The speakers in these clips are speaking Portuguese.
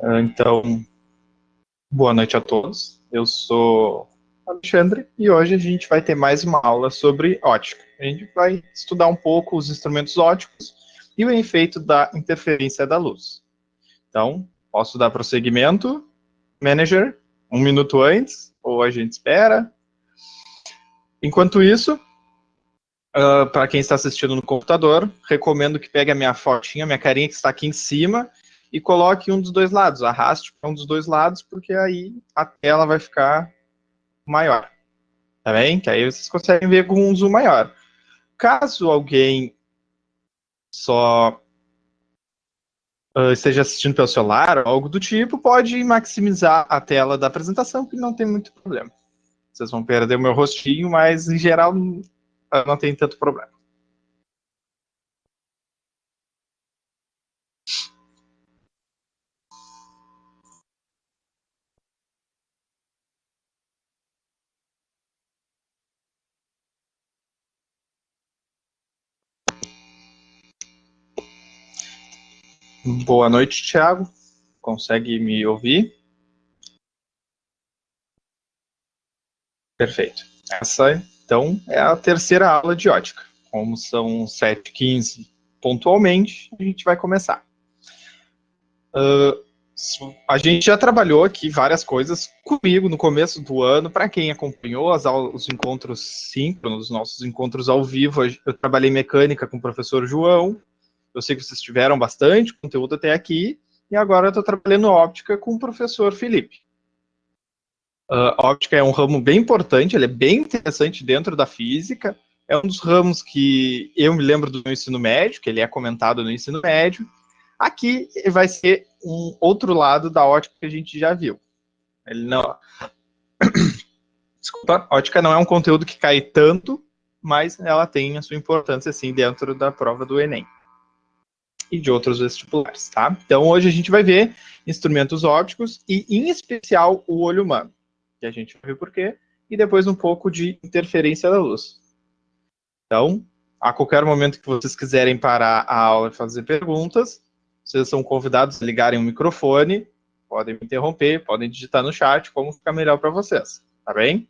Então, boa noite a todos. Eu sou Alexandre e hoje a gente vai ter mais uma aula sobre ótica. A gente vai estudar um pouco os instrumentos óticos e o efeito da interferência da luz. Então, posso dar prosseguimento? Manager, 1 minuto antes, ou a gente espera? Enquanto isso, para quem está assistindo no computador, recomendo que pegue a minha fotinha, minha carinha que está aqui em cima e coloque um dos dois lados, arraste para um dos dois lados, porque aí a tela vai ficar maior, tá bem? Que aí vocês conseguem ver com um zoom maior. Caso alguém só esteja assistindo pelo celular ou algo do tipo, pode maximizar a tela da apresentação, que não tem muito problema. Vocês vão perder o meu rostinho, mas em geral não tem tanto problema. Boa noite, Thiago. Consegue me ouvir? Perfeito. Essa, então, é a terceira aula de ótica. Como são 7h15 pontualmente, a gente vai começar. A gente já trabalhou aqui várias coisas comigo no começo do ano. Para quem acompanhou os encontros síncronos, os nossos encontros ao vivo, eu trabalhei mecânica com o professor João. Eu sei que vocês tiveram bastante conteúdo até aqui. E agora eu estou trabalhando óptica com o professor Felipe. Óptica é um ramo bem importante, ele é bem interessante dentro da física. É um dos ramos que eu me lembro do meu ensino médio, que ele é comentado no ensino médio. Aqui vai ser um outro lado da ótica que a gente já viu. Ele não... Desculpa, ótica não é um conteúdo que cai tanto, mas ela tem a sua importância, sim, dentro da prova do Enem e de outros vestibulares, tá? Então, hoje a gente vai ver instrumentos ópticos e, em especial, o olho humano, que a gente vai ver por quê, e depois um pouco de interferência da luz. Então, a qualquer momento que vocês quiserem parar a aula e fazer perguntas, vocês são convidados a ligarem o microfone, podem me interromper, podem digitar no chat, como ficar melhor para vocês, tá bem?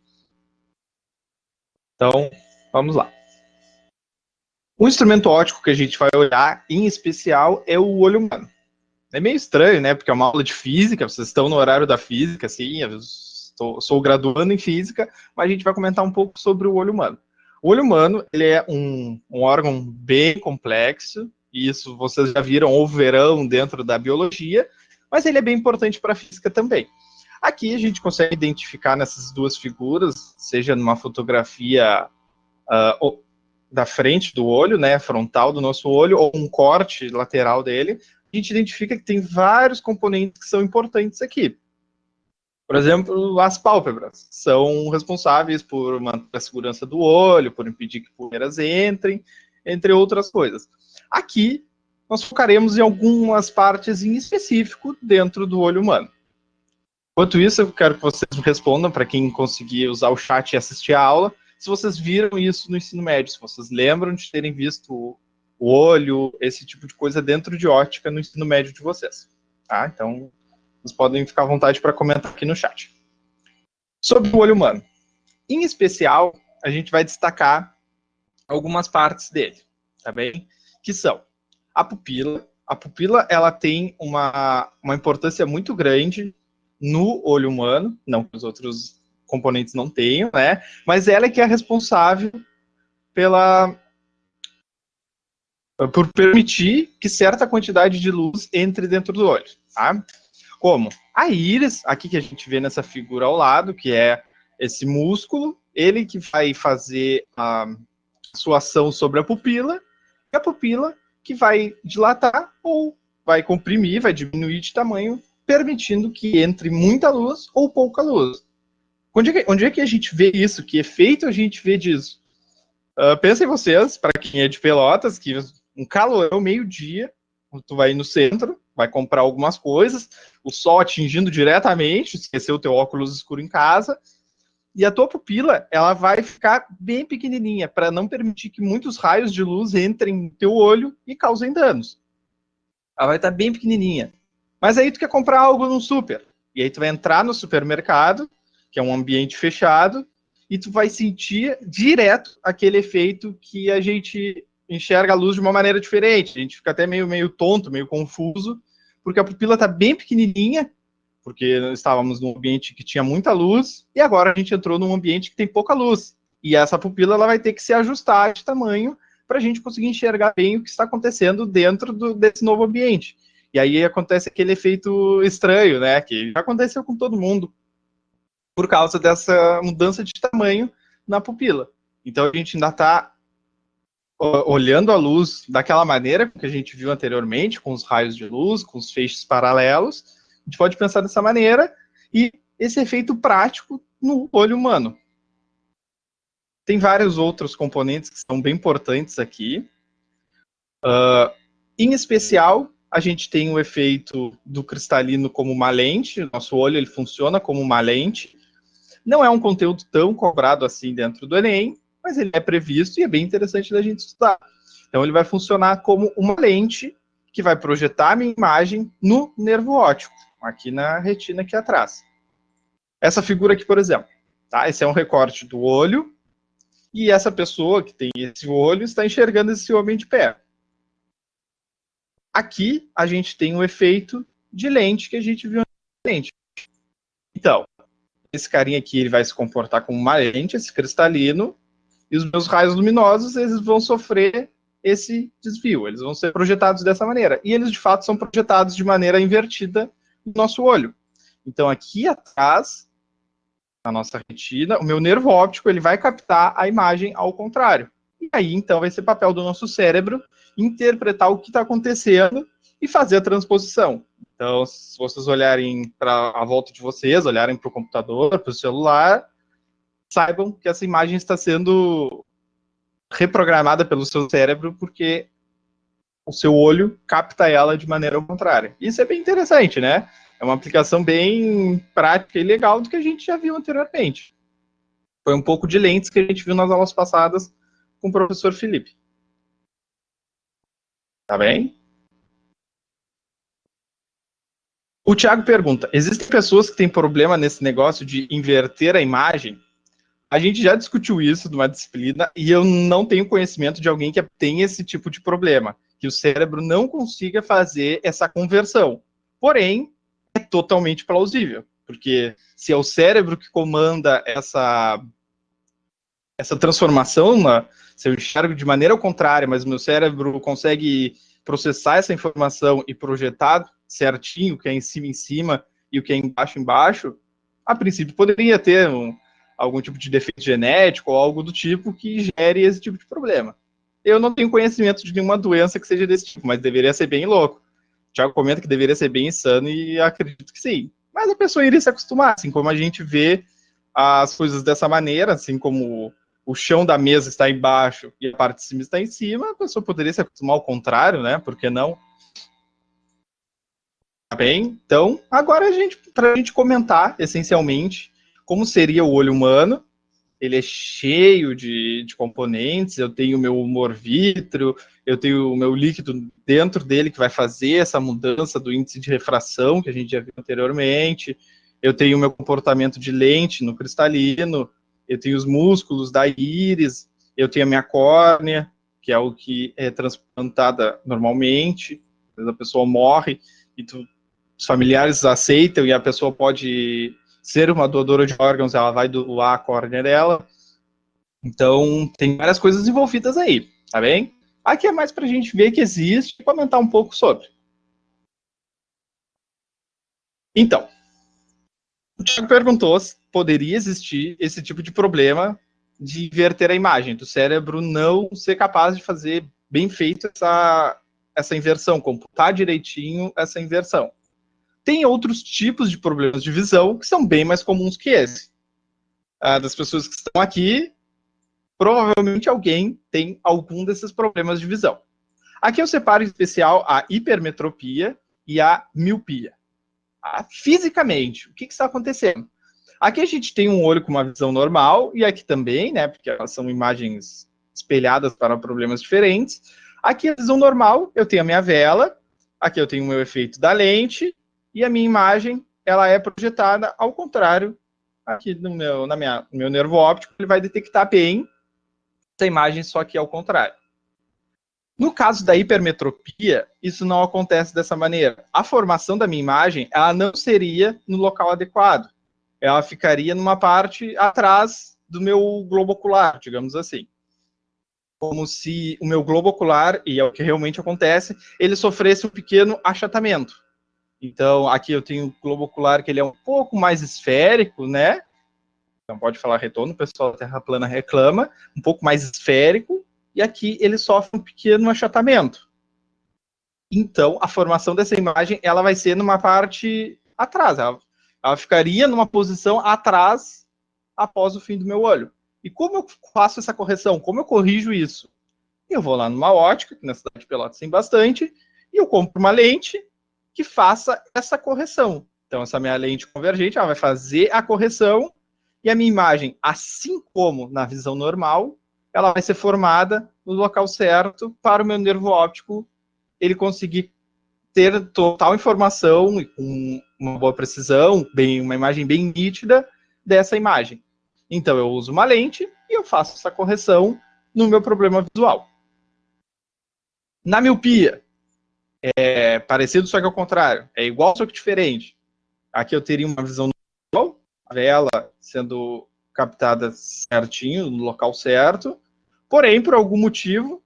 Então, vamos lá. O instrumento óptico que a gente vai olhar, em especial, é o olho humano. É meio estranho, né? Porque é uma aula de física, vocês estão no horário da física, assim, eu sou graduando em física, mas a gente vai comentar um pouco sobre o olho humano. O olho humano, ele é um órgão bem complexo, e isso vocês já viram ou verão dentro da biologia, mas ele é bem importante para a física também. Aqui a gente consegue identificar nessas duas figuras, seja numa fotografia da frente do olho, né, frontal do nosso olho, ou um corte lateral dele, a gente identifica que tem vários componentes que são importantes aqui. Por exemplo, as pálpebras são responsáveis por manter a segurança do olho, por impedir que poeiras entrem, entre outras coisas. Aqui, nós focaremos em algumas partes em específico dentro do olho humano. Enquanto isso, eu quero que vocês me respondam, para quem conseguir usar o chat e assistir a aula, se vocês viram isso no ensino médio, se vocês lembram de terem visto o olho, esse tipo de coisa dentro de ótica no ensino médio de vocês. Tá? Então, vocês podem ficar à vontade para comentar aqui no chat. Sobre o olho humano. Em especial, a gente vai destacar algumas partes dele, tá bem? Que são a pupila. A pupila, ela tem uma importância muito grande no olho humano, não que os outros componentes não tenham, né? Mas ela é que é responsável por permitir que certa quantidade de luz entre dentro do olho, tá? Como? A íris, aqui que a gente vê nessa figura ao lado, que é esse músculo, ele que vai fazer a sua ação sobre a pupila, e a pupila que vai dilatar ou vai comprimir, vai diminuir de tamanho, permitindo que entre muita luz ou pouca luz. Onde é que a gente vê isso? Que efeito a gente vê disso? Pensem vocês, para quem é de Pelotas, que um calorão, meio-dia, tu vai no centro, vai comprar algumas coisas, o sol atingindo diretamente, esqueceu o teu óculos escuro em casa, e a tua pupila, ela vai ficar bem pequenininha, para não permitir que muitos raios de luz entrem no teu olho e causem danos. Ela vai estar bem pequenininha. Mas aí tu quer comprar algo num super. E aí tu vai entrar no supermercado, que é um ambiente fechado, e tu vai sentir direto aquele efeito que a gente enxerga a luz de uma maneira diferente. A gente fica até meio tonto, meio confuso, porque a pupila está bem pequenininha, porque estávamos num ambiente que tinha muita luz, e agora a gente entrou num ambiente que tem pouca luz. E essa pupila ela vai ter que se ajustar de tamanho para a gente conseguir enxergar bem o que está acontecendo dentro desse novo ambiente. E aí acontece aquele efeito estranho, né? Que já aconteceu com todo mundo, por causa dessa mudança de tamanho na pupila. Então a gente ainda está olhando a luz daquela maneira que a gente viu anteriormente, com os raios de luz, com os feixes paralelos. A gente pode pensar dessa maneira e esse efeito prático no olho humano. Tem vários outros componentes que são bem importantes aqui. Em especial, a gente tem o efeito do cristalino como uma lente. Nosso olho ele funciona como uma lente. Não é um conteúdo tão cobrado assim dentro do Enem, mas ele é previsto e é bem interessante da gente estudar. Então, ele vai funcionar como uma lente que vai projetar a minha imagem no nervo óptico, aqui na retina aqui atrás. Essa figura aqui, por exemplo, tá? Esse é um recorte do olho e essa pessoa que tem esse olho está enxergando esse homem de pé. Aqui, a gente tem o efeito de lente que a gente viu anteriormente. Então, esse carinha aqui ele vai se comportar como uma lente, esse cristalino, e os meus raios luminosos eles vão sofrer esse desvio, eles vão ser projetados dessa maneira. E eles, de fato, são projetados de maneira invertida no nosso olho. Então, aqui atrás, na nossa retina, o meu nervo óptico ele vai captar a imagem ao contrário. E aí, então, vai ser papel do nosso cérebro interpretar o que está acontecendo e fazer a transposição. Então, se vocês olharem para a volta de vocês, olharem para o computador, para o celular, saibam que essa imagem está sendo reprogramada pelo seu cérebro porque o seu olho capta ela de maneira contrária. Isso é bem interessante, né? É uma aplicação bem prática e legal do que a gente já viu anteriormente. Foi um pouco de lentes que a gente viu nas aulas passadas com o professor Felipe. Tá bem? O Thiago pergunta, existem pessoas que têm problema nesse negócio de inverter a imagem? A gente já discutiu isso numa disciplina e eu não tenho conhecimento de alguém que tem esse tipo de problema, que o cérebro não consiga fazer essa conversão. Porém, é totalmente plausível, porque se é o cérebro que comanda essa transformação, se eu enxergo de maneira contrária, mas o meu cérebro consegue processar essa informação e projetar certinho o que é em cima e o que é embaixo, a princípio poderia ter algum tipo de defeito genético ou algo do tipo que gere esse tipo de problema. Eu não tenho conhecimento de nenhuma doença que seja desse tipo, mas deveria ser bem louco. O Thiago comenta que deveria ser bem insano e acredito que sim. Mas a pessoa iria se acostumar, assim como a gente vê as coisas dessa maneira, assim como o chão da mesa está embaixo e a parte de cima está em cima, a pessoa poderia se acostumar ao contrário, né? Por que não? Tá bem? Então, agora para a gente comentar, essencialmente, como seria o olho humano. Ele é cheio de componentes, eu tenho o meu humor vítreo, eu tenho o meu líquido dentro dele que vai fazer essa mudança do índice de refração que a gente já viu anteriormente, eu tenho o meu comportamento de lente no cristalino, eu tenho os músculos da íris, eu tenho a minha córnea, que é o que é transplantada normalmente, às vezes a pessoa morre e os familiares aceitam e a pessoa pode ser uma doadora de órgãos, ela vai doar a córnea dela. Então, tem várias coisas envolvidas aí, tá bem? Aqui é mais para a gente ver que existe e comentar um pouco sobre. Então, o Thiago perguntou se poderia existir esse tipo de problema de inverter a imagem, do cérebro não ser capaz de fazer bem feito essa inversão, computar direitinho essa inversão. Tem outros tipos de problemas de visão que são bem mais comuns que esse. Das pessoas que estão aqui, provavelmente alguém tem algum desses problemas de visão. Aqui eu separo em especial a hipermetropia e a miopia. Fisicamente, o que está acontecendo? Aqui a gente tem um olho com uma visão normal, e aqui também, né, porque elas são imagens espelhadas para problemas diferentes. Aqui a visão normal, eu tenho a minha vela, aqui eu tenho o meu efeito da lente, e a minha imagem ela é projetada ao contrário aqui no meu nervo óptico, ele vai detectar bem essa imagem, só que ao contrário. No caso da hipermetropia, isso não acontece dessa maneira. A formação da minha imagem, ela não seria no local adequado. Ela ficaria numa parte atrás do meu globo ocular, digamos assim. Como se o meu globo ocular, e é o que realmente acontece, ele sofresse um pequeno achatamento. Então, aqui eu tenho o globo ocular que ele é um pouco mais esférico, né? Então pode falar retorno, o pessoal da Terra plana reclama, um pouco mais esférico, e aqui ele sofre um pequeno achatamento. Então, a formação dessa imagem, ela vai ser numa parte atrás, ela ficaria numa posição atrás após o fim do meu olho. E como eu faço essa correção? Como eu corrijo isso? Eu vou lá numa ótica, que na cidade de Pelotas tem bastante, e eu compro uma lente que faça essa correção. Então, essa minha lente convergente, ela vai fazer a correção, e a minha imagem, assim como na visão normal, ela vai ser formada no local certo para o meu nervo óptico ele conseguir ter total informação e com uma boa precisão, uma imagem bem nítida dessa imagem. Então, eu uso uma lente e eu faço essa correção no meu problema visual. Na miopia, é parecido, só que ao contrário. É igual, só que diferente. Aqui eu teria uma visão normal, a vela sendo captada certinho, no local certo. Porém, por algum motivo,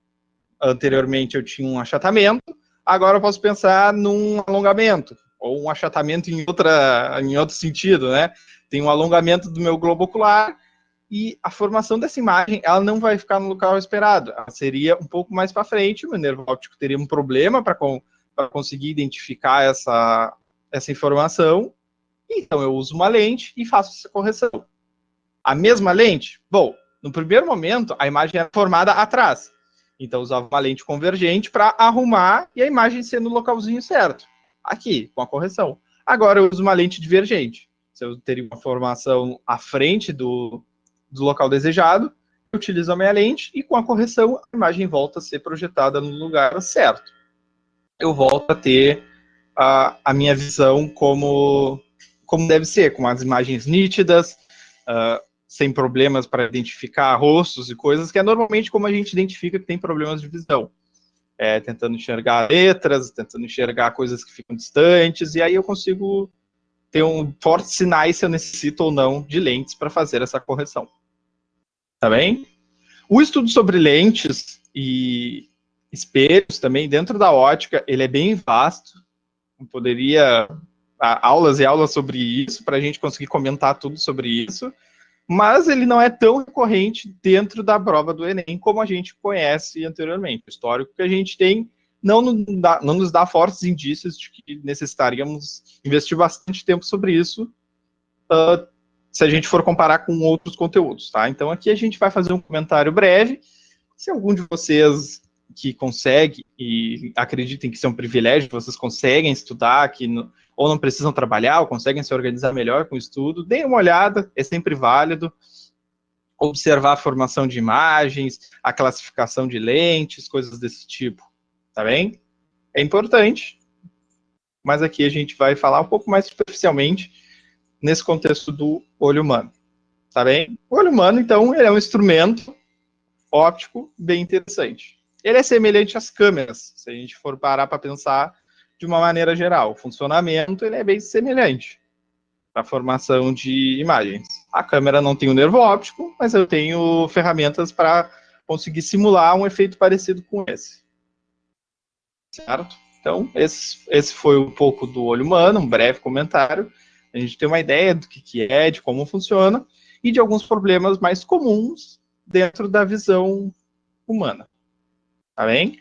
anteriormente eu tinha um achatamento, agora eu posso pensar num alongamento, ou um achatamento em outro sentido, né? Tem um alongamento do meu globo ocular, e a formação dessa imagem, ela não vai ficar no local esperado, ela seria um pouco mais para frente, o meu nervo óptico teria um problema para conseguir identificar essa informação, então eu uso uma lente e faço essa correção. A mesma lente? Bom, no primeiro momento, a imagem era formada atrás, então eu usava uma lente convergente para arrumar e a imagem ser no localzinho certo, aqui, com a correção. Agora eu uso uma lente divergente, se eu teria uma formação à frente do local desejado, eu utilizo a minha lente e com a correção a imagem volta a ser projetada no lugar certo. Eu volto a ter a minha visão como deve ser, com as imagens nítidas, sem problemas para identificar rostos e coisas, que é normalmente como a gente identifica que tem problemas de visão. Tentando enxergar letras, tentando enxergar coisas que ficam distantes, e aí eu consigo ter fortes sinais se eu necessito ou não de lentes para fazer essa correção. Tá bem? O estudo sobre lentes e espelhos também, dentro da ótica, ele é bem vasto. Poderia aulas e aulas sobre isso, para a gente conseguir comentar tudo sobre isso, mas ele não é tão recorrente dentro da prova do Enem como a gente conhece anteriormente. O histórico que a gente tem não nos dá fortes indícios de que necessitaríamos investir bastante tempo sobre isso, se a gente for comparar com outros conteúdos, tá? Então aqui a gente vai fazer um comentário breve. Se algum de vocês que consegue e acreditem que isso é um privilégio, vocês conseguem estudar, ou não precisam trabalhar, ou conseguem se organizar melhor com o estudo, deem uma olhada, é sempre válido. Observar a formação de imagens, a classificação de lentes, coisas desse tipo, tá bem? É importante, mas aqui a gente vai falar um pouco mais superficialmente nesse contexto do olho humano, tá bem? O olho humano, então, ele é um instrumento óptico bem interessante. Ele é semelhante às câmeras, se a gente for parar para pensar de uma maneira geral. O funcionamento ele é bem semelhante para a formação de imagens. A câmera não tem o nervo óptico, mas eu tenho ferramentas para conseguir simular um efeito parecido com esse. Certo? Então, esse foi um pouco do olho humano, um breve comentário. A gente tem uma ideia do que é, de como funciona, e de alguns problemas mais comuns dentro da visão humana. Tá bem?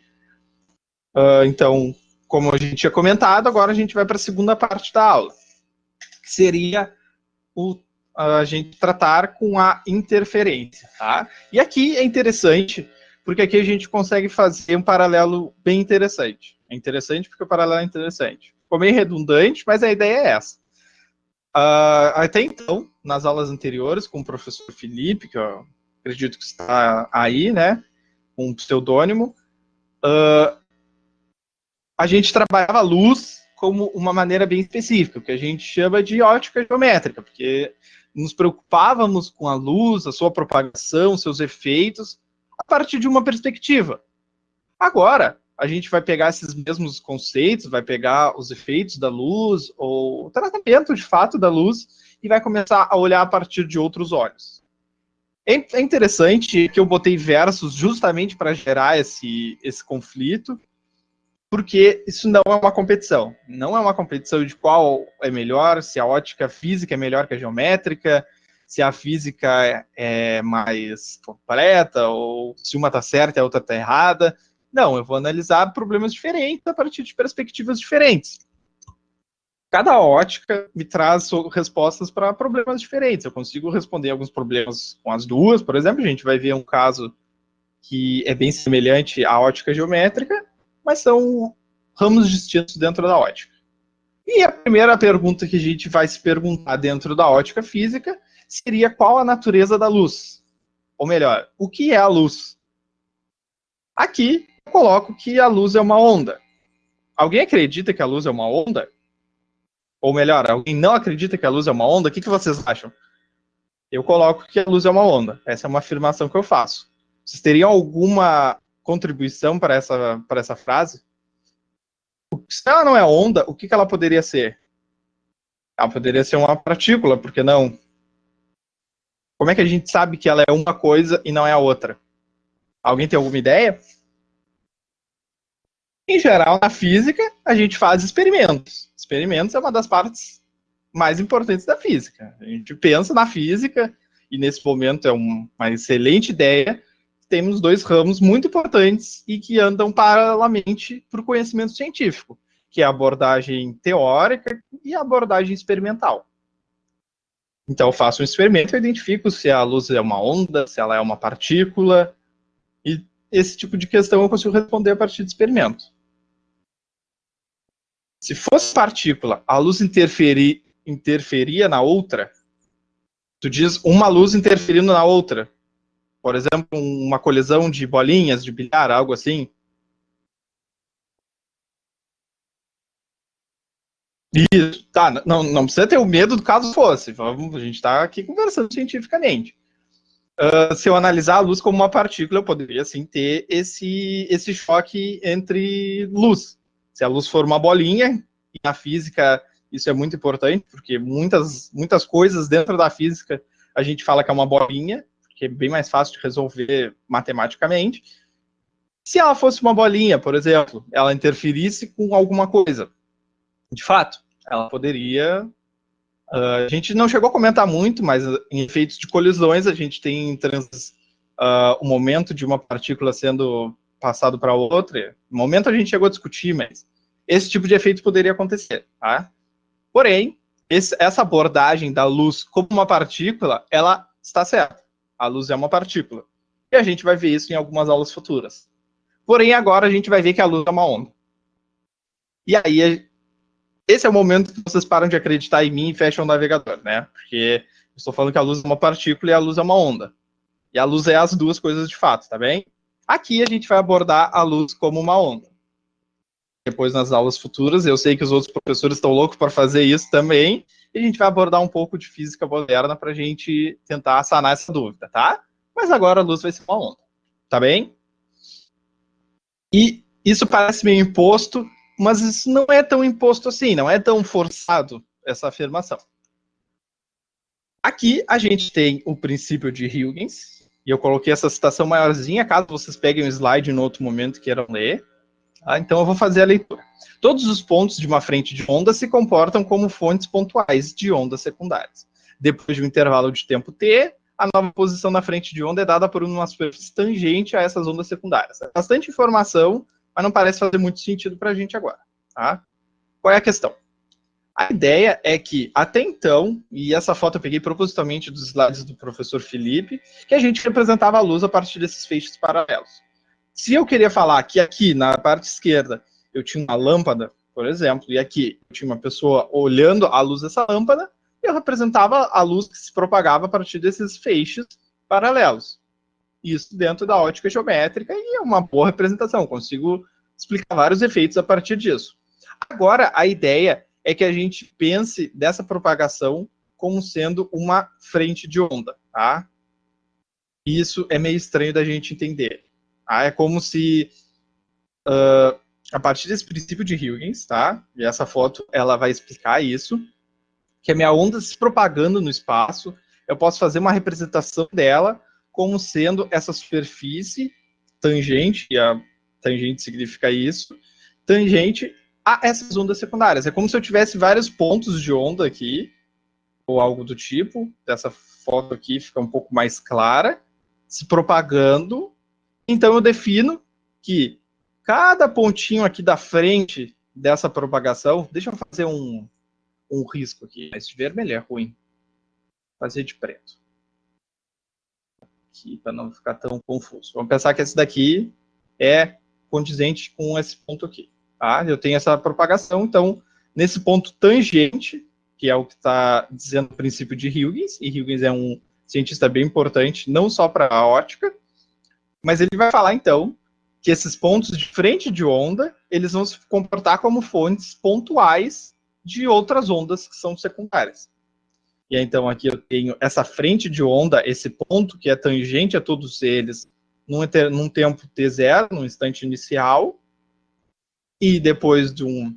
Então, como a gente tinha comentado, agora a gente vai para a segunda parte da aula, que seria a gente tratar com a interferência. Tá? E aqui é interessante, porque aqui a gente consegue fazer um paralelo bem interessante. É interessante porque o paralelo é interessante. Ficou meio redundante, mas a ideia é essa. Até então, nas aulas anteriores, com o professor Felipe, que eu acredito que está aí, né, um pseudônimo, a gente trabalhava a luz como uma maneira bem específica, o que a gente chama de ótica geométrica, porque nos preocupávamos com a luz, a sua propagação, seus efeitos, a partir de uma perspectiva. Agora, a gente vai pegar esses mesmos conceitos, vai pegar os efeitos da luz, ou o tratamento de fato da luz, e vai começar a olhar a partir de outros olhos. É interessante que eu botei versos justamente para gerar esse conflito, porque isso não é uma competição. Não é uma competição de qual é melhor, se a ótica física é melhor que a geométrica, se a física é mais completa, ou se uma está certa e a outra está errada. Não, eu vou analisar problemas diferentes a partir de perspectivas diferentes. Cada ótica me traz respostas para problemas diferentes. Eu consigo responder alguns problemas com as duas, por exemplo, a gente vai ver um caso que é bem semelhante à ótica geométrica, mas são ramos distintos dentro da ótica. E a primeira pergunta que a gente vai se perguntar dentro da ótica física seria qual a natureza da luz? Ou melhor, o que é a luz? Aqui eu coloco que a luz é uma onda. Alguém acredita que a luz é uma onda? Ou melhor, alguém não acredita que a luz é uma onda? O que vocês acham? Eu coloco que a luz é uma onda. Essa é uma afirmação que eu faço. Vocês teriam alguma contribuição para essa frase? Se ela não é onda, o que ela poderia ser? Ela poderia ser uma partícula, por que não? Como é que a gente sabe que ela é uma coisa e não é a outra? Alguém tem alguma ideia? Em geral, na física, a gente faz experimentos. Experimentos é uma das partes mais importantes da física. A gente pensa na física, e nesse momento é uma excelente ideia. Temos dois ramos muito importantes e que andam paralelamente para o conhecimento científico, que é a abordagem teórica e a abordagem experimental. Então, eu faço um experimento e identifico se a luz é uma onda, se ela é uma partícula, e esse tipo de questão eu consigo responder a partir do experimento. Se fosse partícula, a luz interferia na outra? Tu diz uma luz interferindo na outra. Por exemplo, uma colisão de bolinhas de bilhar, algo assim. Isso, tá, não precisa ter o medo do caso fosse. A gente está aqui conversando cientificamente. Se eu analisar a luz como uma partícula, eu poderia, sim, ter esse choque entre luz. Se a luz for uma bolinha, e na física isso é muito importante, porque muitas coisas dentro da física a gente fala que é uma bolinha, que é bem mais fácil de resolver matematicamente. Se ela fosse uma bolinha, por exemplo, ela interferisse com alguma coisa, de fato, ela poderia... a gente não chegou a comentar muito, mas em efeitos de colisões, a gente tem o momento de uma partícula sendo passado para outra. No momento a gente chegou a discutir, mas esse tipo de efeito poderia acontecer. Tá? Porém, essa abordagem da luz como uma partícula, ela está certa. A luz é uma partícula. E a gente vai ver isso em algumas aulas futuras. Porém, agora a gente vai ver que a luz é uma onda. E aí, esse é o momento que vocês param de acreditar em mim e fecham o navegador, né? Porque eu estou falando que a luz é uma partícula e a luz é uma onda. E a luz é as duas coisas de fato, tá bem? Aqui a gente vai abordar a luz como uma onda. Depois, nas aulas futuras, eu sei que os outros professores estão loucos para fazer isso também, e a gente vai abordar um pouco de física moderna para a gente tentar sanar essa dúvida, tá? Mas agora a luz vai ser uma onda, tá bem? E isso parece meio imposto, mas isso não é tão imposto assim, não é tão forçado essa afirmação. Aqui a gente tem o princípio de Huygens, e eu coloquei essa citação maiorzinha, caso vocês peguem o slide no outro momento e queiram ler. Tá? Então eu vou fazer a leitura. Todos os pontos de uma frente de onda se comportam como fontes pontuais de ondas secundárias. Depois de um intervalo de tempo t, a nova posição na frente de onda é dada por uma superfície tangente a essas ondas secundárias. É bastante informação, mas não parece fazer muito sentido para a gente agora. Tá? Qual é a questão? A ideia é que, até então, e essa foto eu peguei propositalmente dos slides do professor Felipe, que a gente representava a luz a partir desses feixes paralelos. Se eu queria falar que aqui, na parte esquerda, eu tinha uma lâmpada, por exemplo, e aqui eu tinha uma pessoa olhando a luz dessa lâmpada, eu representava a luz que se propagava a partir desses feixes paralelos. Isso dentro da ótica geométrica, e é uma boa representação, consigo explicar vários efeitos a partir disso. Agora, a ideia é que a gente pense dessa propagação como sendo uma frente de onda, tá? Isso é meio estranho da gente entender. Tá? É como se, a partir desse princípio de Huygens, tá? E essa foto, ela vai explicar isso, que a minha onda se propagando no espaço, eu posso fazer uma representação dela como sendo essa superfície tangente, e a tangente significa isso, tangente a essas ondas secundárias. É como se eu tivesse vários pontos de onda aqui, ou algo do tipo. Dessa foto aqui fica um pouco mais clara, se propagando. Então eu defino que cada pontinho aqui da frente dessa propagação, deixa eu fazer um risco aqui, mas de vermelho é ruim. Vou fazer de preto. Aqui, para não ficar tão confuso. Vamos pensar que esse daqui é condizente com esse ponto aqui. Tá? Eu tenho essa propagação, então, nesse ponto tangente, que é o que está dizendo o princípio de Huygens, e Huygens é um cientista bem importante, não só para a ótica, mas ele vai falar, então, que esses pontos de frente de onda, eles vão se comportar como fontes pontuais de outras ondas que são secundárias. E então aqui eu tenho essa frente de onda, esse ponto que é tangente a todos eles, num tempo t0, num instante inicial, e depois de um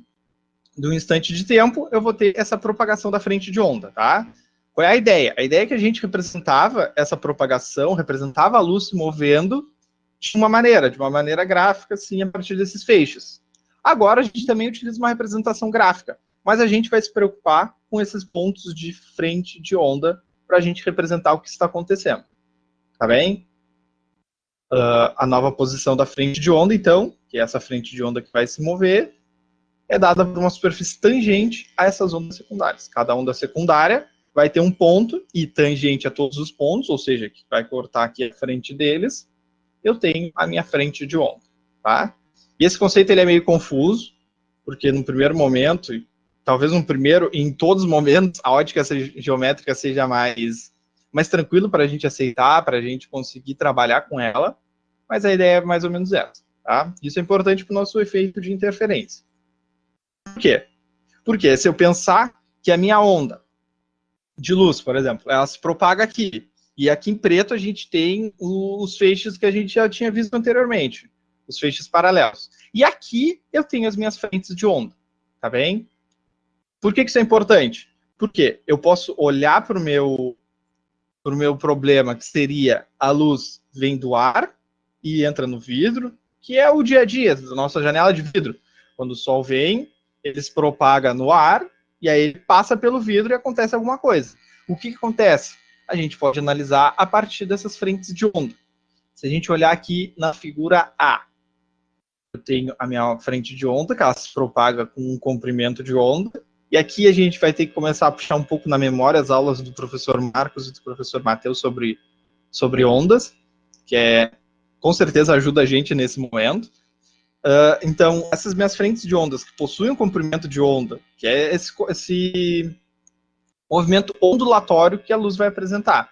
instante de tempo, eu vou ter essa propagação da frente de onda, tá? Qual é a ideia? A ideia é que a gente representava essa propagação, representava a luz se movendo de uma maneira gráfica, assim, a partir desses feixes. Agora a gente também utiliza uma representação gráfica, mas a gente vai se preocupar com esses pontos de frente de onda para a gente representar o que está acontecendo. Tá bem? A nova posição da frente de onda, então, que é essa frente de onda que vai se mover, é dada por uma superfície tangente a essas ondas secundárias. Cada onda secundária vai ter um ponto e tangente a todos os pontos, ou seja, que vai cortar aqui a frente deles, eu tenho a minha frente de onda, tá? E esse conceito ele é meio confuso, porque no primeiro momento, talvez no primeiro, em todos os momentos, a ótica geométrica seja mais tranquilo para a gente aceitar, para a gente conseguir trabalhar com ela, mas a ideia é mais ou menos essa, tá? Isso é importante para o nosso efeito de interferência. Por quê? Porque se eu pensar que a minha onda de luz, por exemplo, ela se propaga aqui, e aqui em preto a gente tem os feixes que a gente já tinha visto anteriormente, os feixes paralelos. E aqui eu tenho as minhas frentes de onda, tá bem? Por que isso é importante? Porque eu posso olhar para o meu problema, que seria a luz vem do ar e entra no vidro, que é o dia a dia da nossa janela de vidro. Quando o sol vem, ele se propaga no ar, e aí ele passa pelo vidro e acontece alguma coisa. O que acontece? A gente pode analisar a partir dessas frentes de onda. Se a gente olhar aqui na figura A, eu tenho a minha frente de onda, que ela se propaga com um comprimento de onda, e aqui a gente vai ter que começar a puxar um pouco na memória as aulas do professor Marcos e do professor Matheus sobre ondas, que com certeza ajuda a gente nesse momento. Então, essas minhas frentes de ondas que possuem um comprimento de onda, que é esse movimento ondulatório que a luz vai apresentar.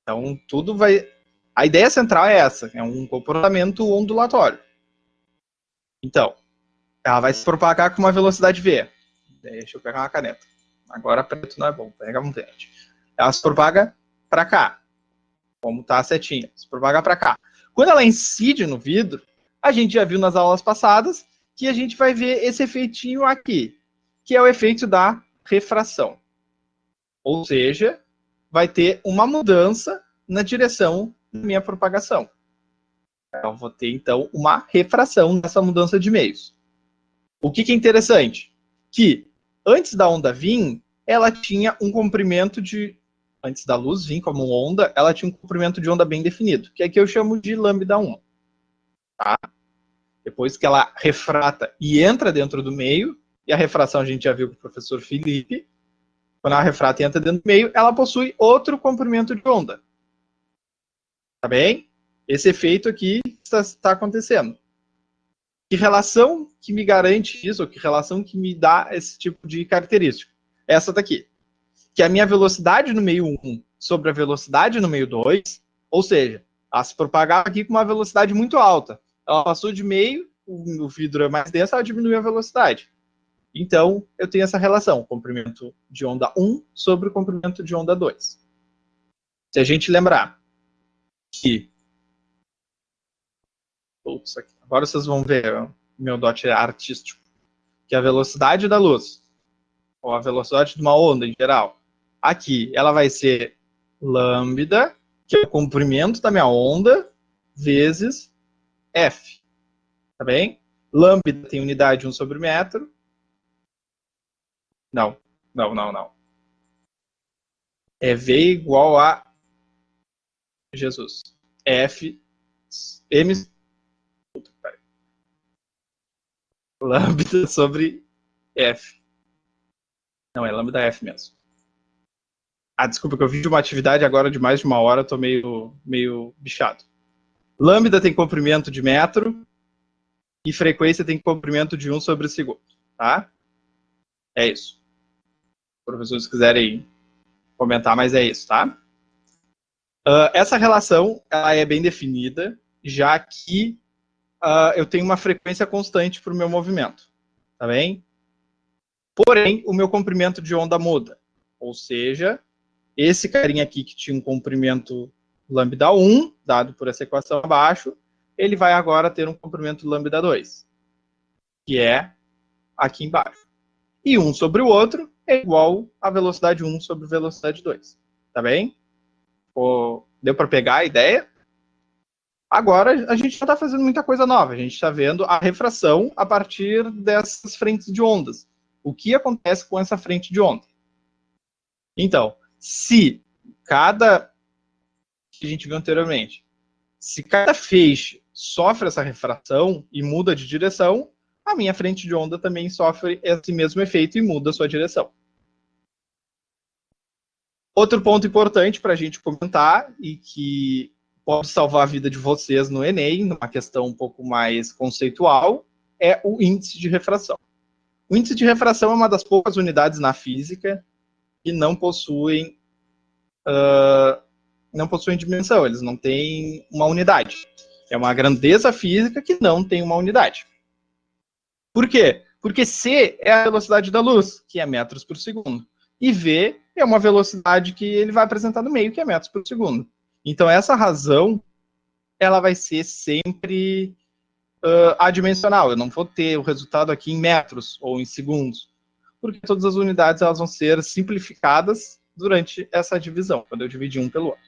Então, tudo vai... A ideia central é essa, é um comportamento ondulatório. Então, ela vai se propagar com uma velocidade v. Deixa eu pegar uma caneta. Agora preto não é bom, pega um dente. Ela se propaga para cá, como está a setinha, se propaga para cá. Quando ela incide no vidro, a gente já viu nas aulas passadas que a gente vai ver esse efeitinho aqui, que é o efeito da refração. Ou seja, vai ter uma mudança na direção da minha propagação. Eu vou ter, então, uma refração nessa mudança de meios. O que é interessante? Que antes da onda vir, ela tinha um comprimento de... Antes da luz vir como onda, ela tinha um comprimento de onda bem definido, que aqui eu chamo de lambda 1. Tá? Depois que ela refrata e entra dentro do meio, e a refração a gente já viu com o professor Felipe, quando ela refrata e entra dentro do meio, ela possui outro comprimento de onda. Tá bem? Esse efeito aqui está acontecendo. Que relação que me garante isso, ou que relação que me dá esse tipo de característica? Essa daqui. Que a minha velocidade no meio 1 sobre a velocidade no meio 2, ou seja, ela se propagava aqui com uma velocidade muito alta. Ela passou de meio, o vidro é mais denso, ela diminuiu a velocidade. Então, eu tenho essa relação, comprimento de onda 1 sobre o comprimento de onda 2. Se a gente lembrar que... Putz, agora vocês vão ver meu dote artístico. Que a velocidade da luz, ou a velocidade de uma onda em geral, aqui ela vai ser lambda, que é o comprimento da minha onda, vezes f. Tá bem? Lambda tem unidade 1 sobre metro. Não. É V igual a Jesus. F, M, lambda sobre F. Não, é lambda F mesmo. Desculpa, que eu vi de uma atividade agora de mais de uma hora, tô meio bichado. Lambda tem comprimento de metro e frequência tem comprimento de 1 sobre segundo, tá? É isso. Se os professores quiserem comentar, mas é isso, tá? Essa relação ela é bem definida, já que eu tenho uma frequência constante para o meu movimento, tá bem? Porém, o meu comprimento de onda muda. Ou seja, esse carinha aqui que tinha um comprimento lambda 1, dado por essa equação abaixo, ele vai agora ter um comprimento lambda 2, que é aqui embaixo. E um sobre o outro é igual a velocidade 1 sobre velocidade 2. Tá bem? Deu para pegar a ideia? Agora, a gente não está fazendo muita coisa nova. A gente está vendo a refração a partir dessas frentes de ondas. O que acontece com essa frente de onda? Então, se cada... que a gente viu anteriormente, se cada feixe sofre essa refração e muda de direção, a minha frente de onda também sofre esse mesmo efeito e muda a sua direção. Outro ponto importante para a gente comentar e que pode salvar a vida de vocês no Enem, numa questão um pouco mais conceitual, é o índice de refração. O índice de refração é uma das poucas unidades na física que não possuem dimensão, eles não têm uma unidade. É uma grandeza física que não tem uma unidade. Por quê? Porque C é a velocidade da luz, que é metros por segundo. E V é uma velocidade que ele vai apresentar no meio, que é metros por segundo. Então, essa razão, ela vai ser sempre adimensional. Eu não vou ter o resultado aqui em metros ou em segundos, porque todas as unidades elas vão ser simplificadas durante essa divisão, quando eu dividir um pelo outro.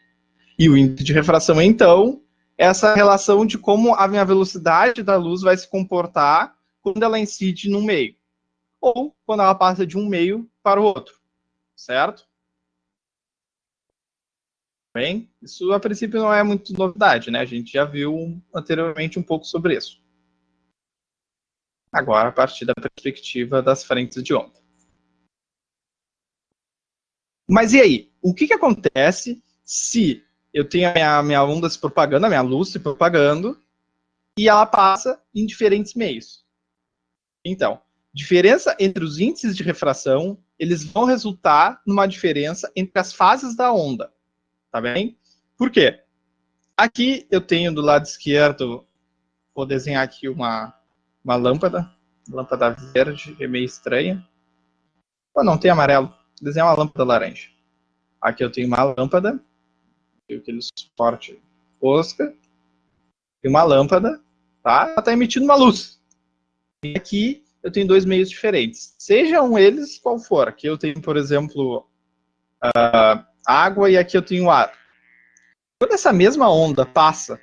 E o índice de refração, então, é essa relação de como a minha velocidade da luz vai se comportar quando ela incide num meio, ou quando ela passa de um meio para o outro, certo? Bem, isso a princípio não é muito novidade, né? A gente já viu anteriormente um pouco sobre isso. Agora, a partir da perspectiva das frentes de onda. Mas e aí? O que acontece se eu tenho a minha onda se propagando, a minha luz se propagando, e ela passa em diferentes meios? Então, diferença entre os índices de refração, eles vão resultar numa diferença entre as fases da onda, tá bem? Por quê? Aqui eu tenho do lado esquerdo, vou desenhar aqui uma lâmpada verde, é meio estranha. Não, tem amarelo, vou desenhar uma lâmpada laranja. Aqui eu tenho uma lâmpada, aquele suporte fosca, e uma lâmpada, tá? Ela está emitindo uma luz. E aqui eu tenho dois meios diferentes. Sejam eles qual for. Aqui eu tenho, por exemplo, água e aqui eu tenho ar. Quando essa mesma onda passa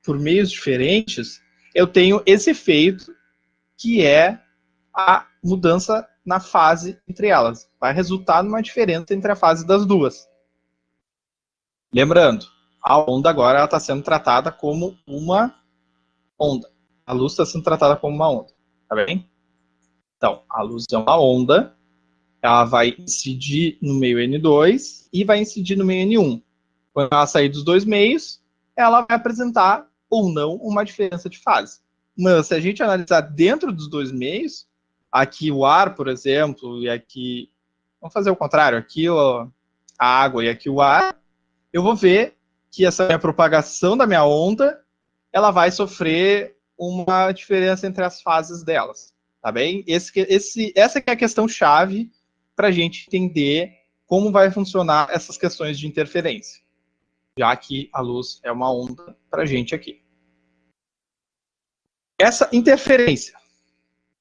por meios diferentes, eu tenho esse efeito que é a mudança na fase entre elas. Vai resultar numa diferença entre a fase das duas. Lembrando, a onda agora está sendo tratada como uma onda. A luz está sendo tratada como uma onda. Tá bem? Então, a luz é uma onda, ela vai incidir no meio N2 e vai incidir no meio N1. Quando ela sair dos dois meios, ela vai apresentar ou não uma diferença de fase. Mas se a gente analisar dentro dos dois meios, aqui o ar, por exemplo, e aqui... Vamos fazer o contrário. Aqui a água e aqui o ar, eu vou ver que essa minha propagação da minha onda, ela vai sofrer uma diferença entre as fases delas. tá bem? Essa que é a questão chave para a gente entender como vai funcionar essas questões de interferência, já que a luz é uma onda para a gente aqui. Essa interferência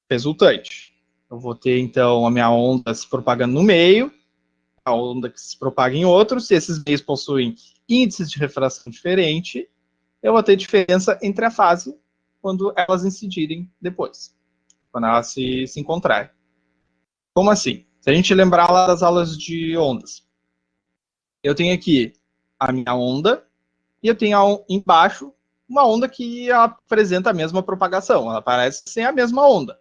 resultante, eu vou ter então a minha onda se propagando no meio, a onda que se propaga em outros, se esses meios possuem índices de refração diferente, eu vou ter diferença entre a fase quando elas incidirem depois, quando elas se encontrarem. Como assim? Se a gente lembrar lá das aulas de ondas, eu tenho aqui a minha onda e eu tenho embaixo uma onda que apresenta a mesma propagação, ela parece ser a mesma onda.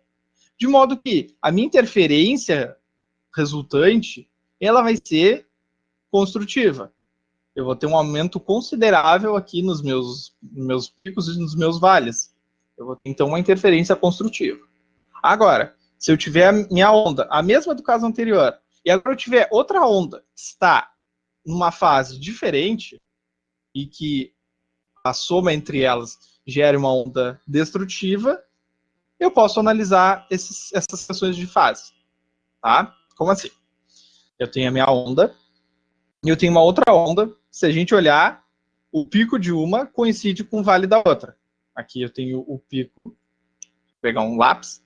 De modo que a minha interferência resultante, ela vai ser construtiva. Eu vou ter um aumento considerável aqui nos meus picos e nos meus vales. Eu vou ter, então, uma interferência construtiva. Agora, se eu tiver a minha onda, a mesma do caso anterior, e agora eu tiver outra onda que está numa fase diferente e que a soma entre elas gere uma onda destrutiva, eu posso analisar essas seções de fase. Tá? Como assim? Eu tenho a minha onda e eu tenho uma outra onda. Se a gente olhar, o pico de uma coincide com o vale da outra. Aqui eu tenho o pico, vou pegar um lápis,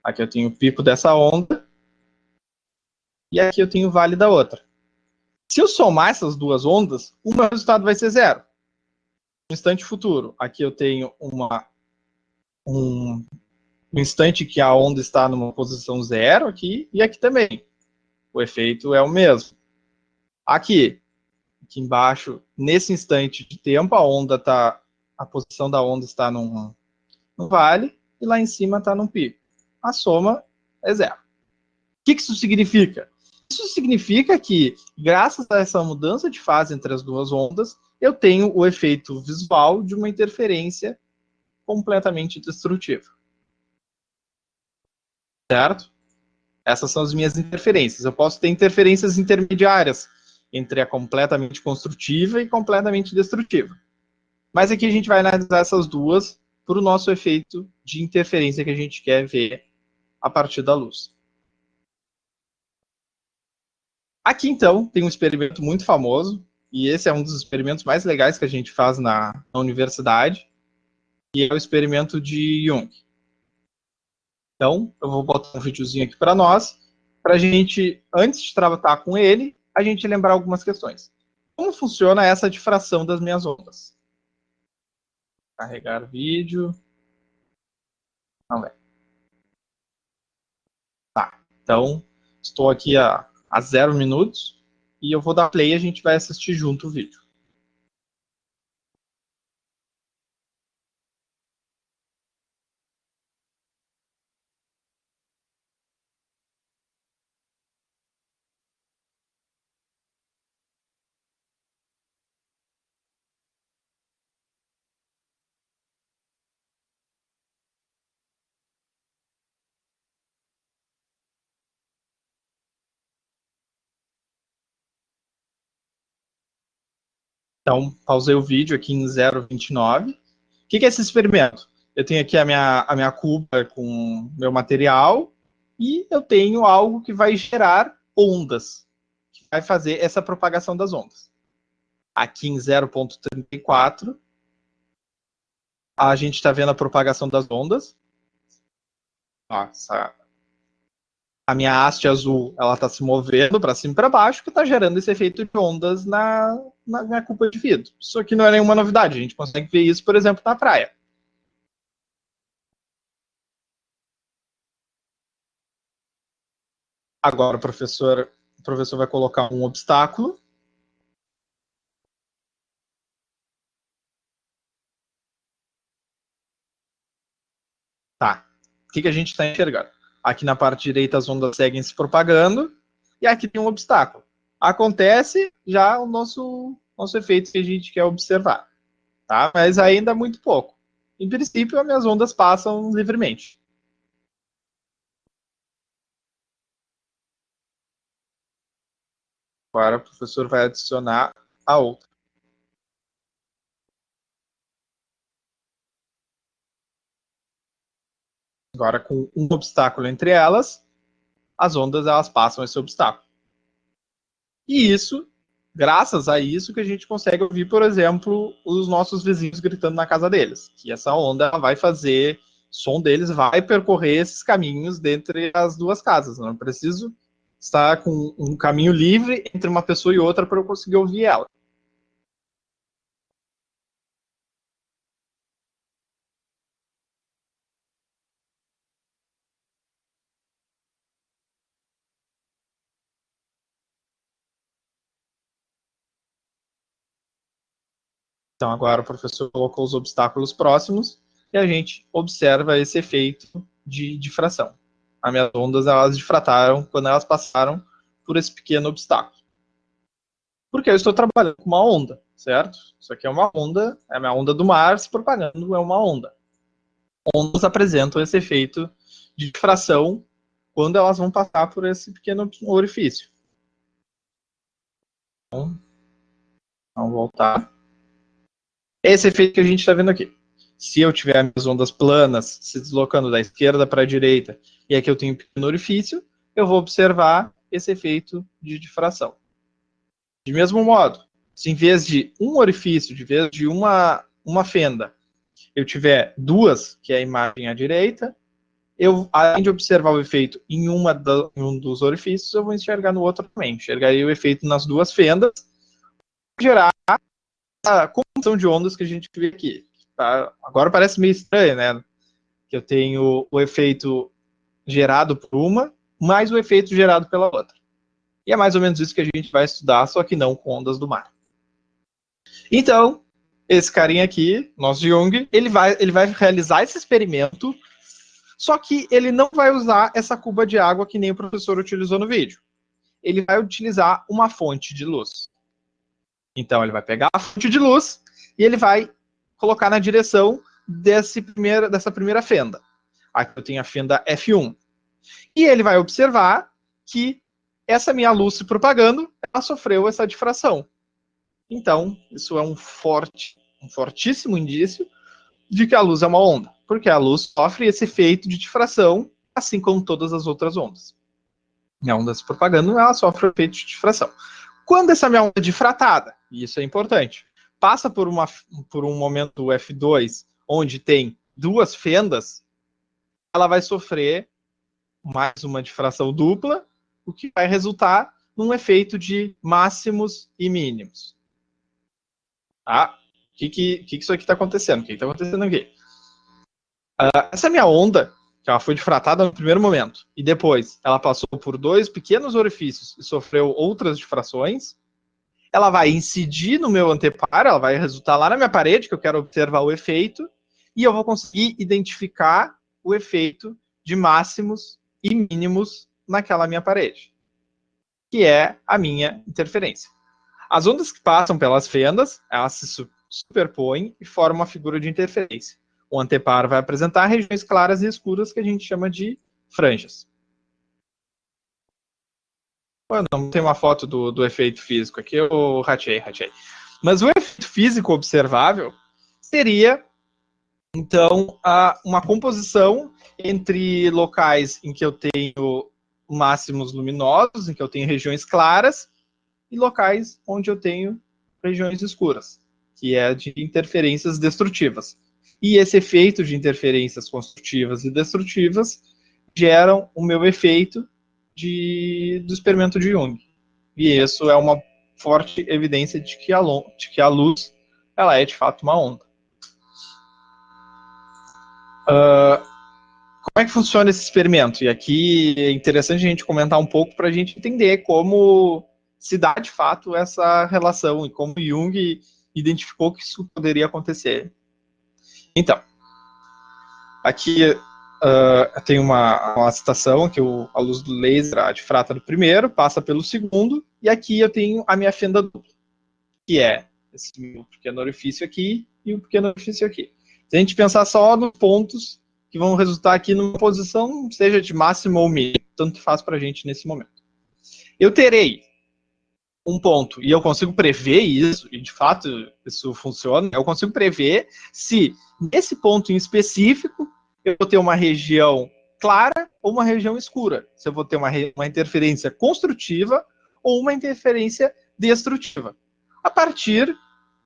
aqui eu tenho o pico dessa onda e aqui eu tenho o vale da outra. Se eu somar essas duas ondas, o meu resultado vai ser zero. No instante futuro, aqui eu tenho um instante que a onda está numa posição zero aqui e aqui também. O efeito é o mesmo. Aqui embaixo, nesse instante de tempo, a posição da onda está num vale e lá em cima está num pico. A soma é zero. O que isso significa? Isso significa que, graças a essa mudança de fase entre as duas ondas, eu tenho o efeito visual de uma interferência completamente destrutiva. Certo? Essas são as minhas interferências. Eu posso ter interferências intermediárias entre a completamente construtiva e completamente destrutiva. Mas aqui a gente vai analisar essas duas para o nosso efeito de interferência que a gente quer ver a partir da luz. Aqui, então, tem um experimento muito famoso, e esse é um dos experimentos mais legais que a gente faz na universidade, e é o experimento de Jung. Então, eu vou botar um videozinho aqui para nós, para a gente, antes de tratar com ele, a gente lembrar algumas questões. Como funciona essa difração das minhas ondas? Carregar vídeo. Não é. Tá. Então, estou aqui a 0 minutos e eu vou dar play e a gente vai assistir junto o vídeo. Então, pausei o vídeo aqui em 0,29. O que é esse experimento? Eu tenho aqui a minha cuba com meu material e eu tenho algo que vai gerar ondas, que vai fazer essa propagação das ondas. Aqui em 0,34, a gente está vendo a propagação das ondas. Nossa, a minha haste azul ela está se movendo para cima e para baixo, que está gerando esse efeito de ondas na minha cuba de vidro. Isso aqui não é nenhuma novidade, a gente consegue ver isso, por exemplo, na praia. Agora o professor vai colocar um obstáculo. Tá. O que a gente está enxergando? Aqui na parte direita as ondas seguem se propagando e aqui tem um obstáculo. Acontece já o nosso efeito que a gente quer observar, tá? Mas ainda é muito pouco. Em princípio, as minhas ondas passam livremente. Agora o professor vai adicionar a outra. Agora, com um obstáculo entre elas, as ondas elas passam esse obstáculo. E isso, graças a isso, que a gente consegue ouvir, por exemplo, os nossos vizinhos gritando na casa deles. Que essa onda vai fazer, o som deles vai percorrer esses caminhos dentre as duas casas. Não preciso estar com um caminho livre entre uma pessoa e outra para eu conseguir ouvir ela. Então, agora o professor colocou os obstáculos próximos e a gente observa esse efeito de difração. As minhas ondas, elas difrataram quando elas passaram por esse pequeno obstáculo. Porque eu estou trabalhando com uma onda, certo? Isso aqui é uma onda, é a minha onda do mar se propagando, é uma onda. Ondas apresentam esse efeito de difração quando elas vão passar por esse pequeno orifício. Então, vamos voltar. Esse efeito que a gente está vendo aqui. Se eu tiver minhas ondas planas se deslocando da esquerda para a direita e aqui eu tenho um pequeno orifício, eu vou observar esse efeito de difração. De mesmo modo, se em vez de um orifício, de vez de uma fenda, eu tiver duas, que é a imagem à direita, eu, além de observar o efeito em um dos orifícios, eu vou enxergar no outro também. Enxergaria o efeito nas duas fendas, gerar a condição de ondas que a gente vê aqui. Tá? Agora parece meio estranho, né? Que eu tenho o efeito gerado por uma, mais o efeito gerado pela outra. E é mais ou menos isso que a gente vai estudar, só que não com ondas do mar. Então, esse carinha aqui, nosso Jung, ele vai realizar esse experimento, só que ele não vai usar essa cuba de água que nem o professor utilizou no vídeo. Ele vai utilizar uma fonte de luz. Então, ele vai pegar a fonte de luz e ele vai colocar na direção dessa primeira fenda. Aqui eu tenho a fenda F1. E ele vai observar que essa minha luz se propagando, ela sofreu essa difração. Então, isso é um fortíssimo indício de que a luz é uma onda, porque a luz sofre esse efeito de difração, assim como todas as outras ondas. A onda se propagando, ela sofre o efeito de difração. Quando essa minha onda é difratada, e isso é importante, passa por um momento F2, onde tem duas fendas, ela vai sofrer mais uma difração dupla, o que vai resultar num efeito de máximos e mínimos. Tá? O que isso aqui está acontecendo? O que está acontecendo aqui? Essa minha onda, que ela foi difratada no primeiro momento, e depois ela passou por dois pequenos orifícios e sofreu outras difrações, ela vai incidir no meu anteparo, ela vai resultar lá na minha parede, que eu quero observar o efeito, e eu vou conseguir identificar o efeito de máximos e mínimos naquela minha parede, que é a minha interferência. As ondas que passam pelas fendas, elas se superpõem e formam uma figura de interferência. O anteparo vai apresentar regiões claras e escuras que a gente chama de franjas. Não tem uma foto do efeito físico aqui, eu ratei. Mas o efeito físico observável seria, então, uma composição entre locais em que eu tenho máximos luminosos, em que eu tenho regiões claras, e locais onde eu tenho regiões escuras, que é de interferências destrutivas. E esse efeito de interferências construtivas e destrutivas geram o meu efeito do experimento de Jung. E isso é uma forte evidência de que a luz ela é de fato uma onda. Como é que funciona esse experimento? E aqui é interessante a gente comentar um pouco para a gente entender como se dá de fato essa relação e como Jung identificou que isso poderia acontecer. Então, aqui tem uma citação que a luz do laser, a difrata do primeiro, passa pelo segundo, e aqui eu tenho a minha fenda dupla, que é esse pequeno orifício aqui e o pequeno orifício aqui. Se a gente pensar só nos pontos que vão resultar aqui numa posição, seja de máximo ou mínimo, tanto faz para a gente nesse momento. Eu terei um ponto, e eu consigo prever isso, e de fato isso funciona, eu consigo prever se nesse ponto em específico eu vou ter uma região clara ou uma região escura. Se eu vou ter uma interferência construtiva ou uma interferência destrutiva. A partir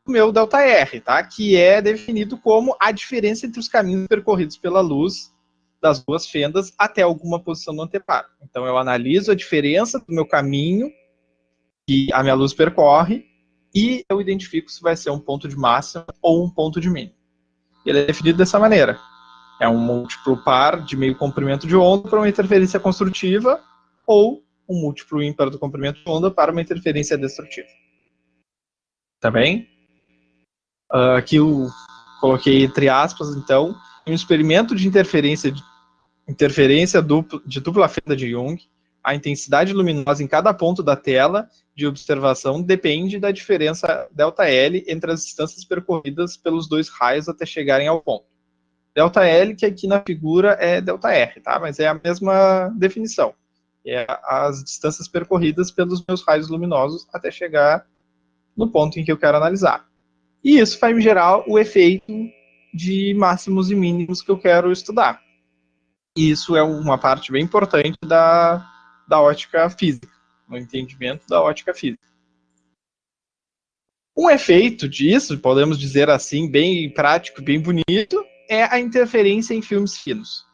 do meu ΔR, tá? Que é definido como a diferença entre os caminhos percorridos pela luz das duas fendas até alguma posição do anteparo. Então eu analiso a diferença do meu caminho que a minha luz percorre e eu identifico se vai ser um ponto de máxima ou um ponto de mínimo. Ele é definido dessa maneira. É um múltiplo par de meio comprimento de onda para uma interferência construtiva ou um múltiplo ímpar do comprimento de onda para uma interferência destrutiva. Tá bem? Aqui eu coloquei entre aspas, então, um experimento de interferência de dupla fenda de Young. A intensidade luminosa em cada ponto da tela de observação depende da diferença ΔL entre as distâncias percorridas pelos dois raios até chegarem ao ponto. ΔL, que aqui na figura é ΔR, tá? Mas é a mesma definição. É as distâncias percorridas pelos meus raios luminosos até chegar no ponto em que eu quero analisar. E isso vai me gerar o efeito de máximos e mínimos que eu quero estudar. E isso é uma parte bem importante da ótica física, no entendimento da ótica física. Um efeito disso, podemos dizer assim, bem prático, bem bonito, é a interferência em filmes finos,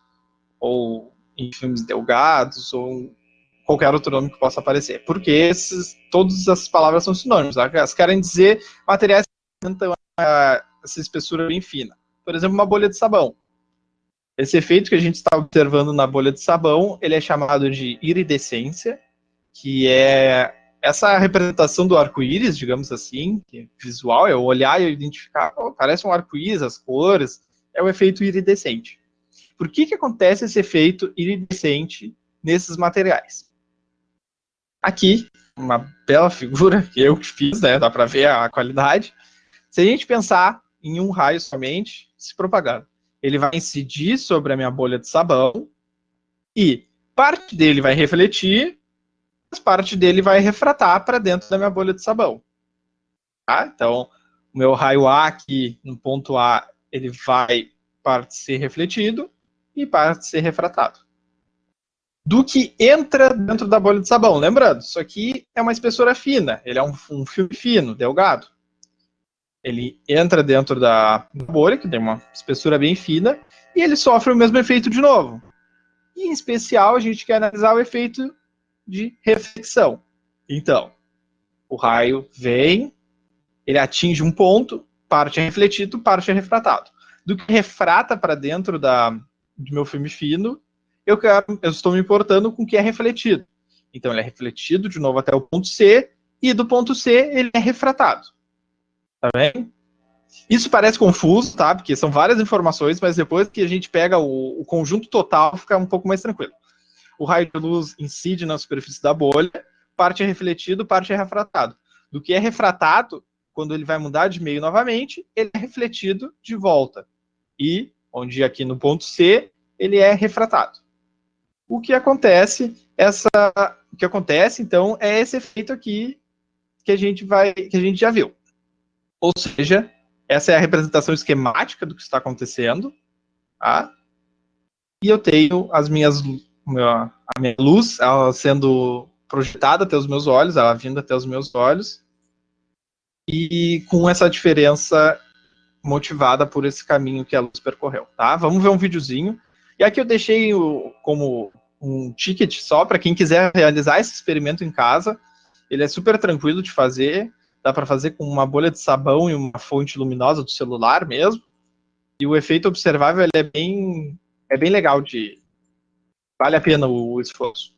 ou em filmes delgados, ou qualquer outro nome que possa aparecer. Porque todas essas palavras são sinônimos. Elas querem dizer materiais que apresentam essa espessura bem fina. Por exemplo, uma bolha de sabão. Esse efeito que a gente está observando na bolha de sabão, ele é chamado de iridescência, que é essa representação do arco-íris, digamos assim, que é visual, é eu olhar e eu identificar, oh, parece um arco-íris, as cores, é o efeito iridescente. Por que acontece esse efeito iridescente nesses materiais? Aqui, uma bela figura que eu fiz, né, dá para ver a qualidade. Se a gente pensar em um raio somente se propagando, ele vai incidir sobre a minha bolha de sabão e parte dele vai refletir, mas parte dele vai refratar para dentro da minha bolha de sabão. Tá? Então, o meu raio A aqui no ponto A, ele vai parte ser refletido e parte ser refratado. Do que entra dentro da bolha de sabão. Lembrando, isso aqui é uma espessura fina, ele é um filme fino, delgado. Ele entra dentro da bolha, que tem uma espessura bem fina, e ele sofre o mesmo efeito de novo. E, em especial, a gente quer analisar o efeito de reflexão. Então, o raio vem, ele atinge um ponto, parte é refletido, parte é refratado. Do que refrata para dentro do meu filme fino, eu estou me importando com o que é refletido. Então, ele é refletido de novo até o ponto C, e do ponto C ele é refratado. Tá bem? Isso parece confuso, tá? Porque são várias informações, mas depois que a gente pega o conjunto total, fica um pouco mais tranquilo. O raio de luz incide na superfície da bolha, parte é refletido, parte é refratado. Do que é refratado, quando ele vai mudar de meio novamente, ele é refletido de volta. E, onde aqui no ponto C, ele é refratado. O que acontece, então, é esse efeito aqui que a gente já viu. Ou seja, essa é a representação esquemática do que está acontecendo, tá? E eu tenho a minha luz, ela sendo projetada até os meus olhos, ela vindo até os meus olhos, e com essa diferença motivada por esse caminho que a luz percorreu, tá? Vamos ver um videozinho. E aqui eu deixei como um ticket só para quem quiser realizar esse experimento em casa. Ele é super tranquilo de fazer, dá para fazer com uma bolha de sabão e uma fonte luminosa do celular mesmo. E o efeito observável é bem legal vale a pena o esforço.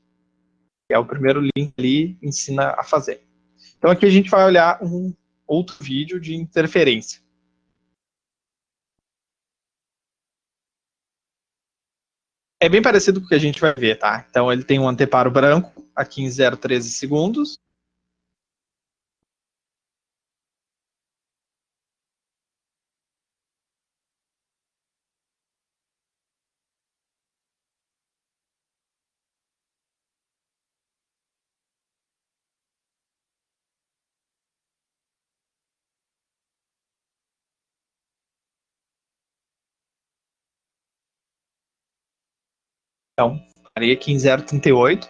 É o primeiro link ali, ensina a fazer. Então aqui a gente vai olhar um outro vídeo de interferência. É bem parecido com o que a gente vai ver, tá? Então ele tem um anteparo branco aqui em 0,13 segundos. Então, parei aqui em 0,38.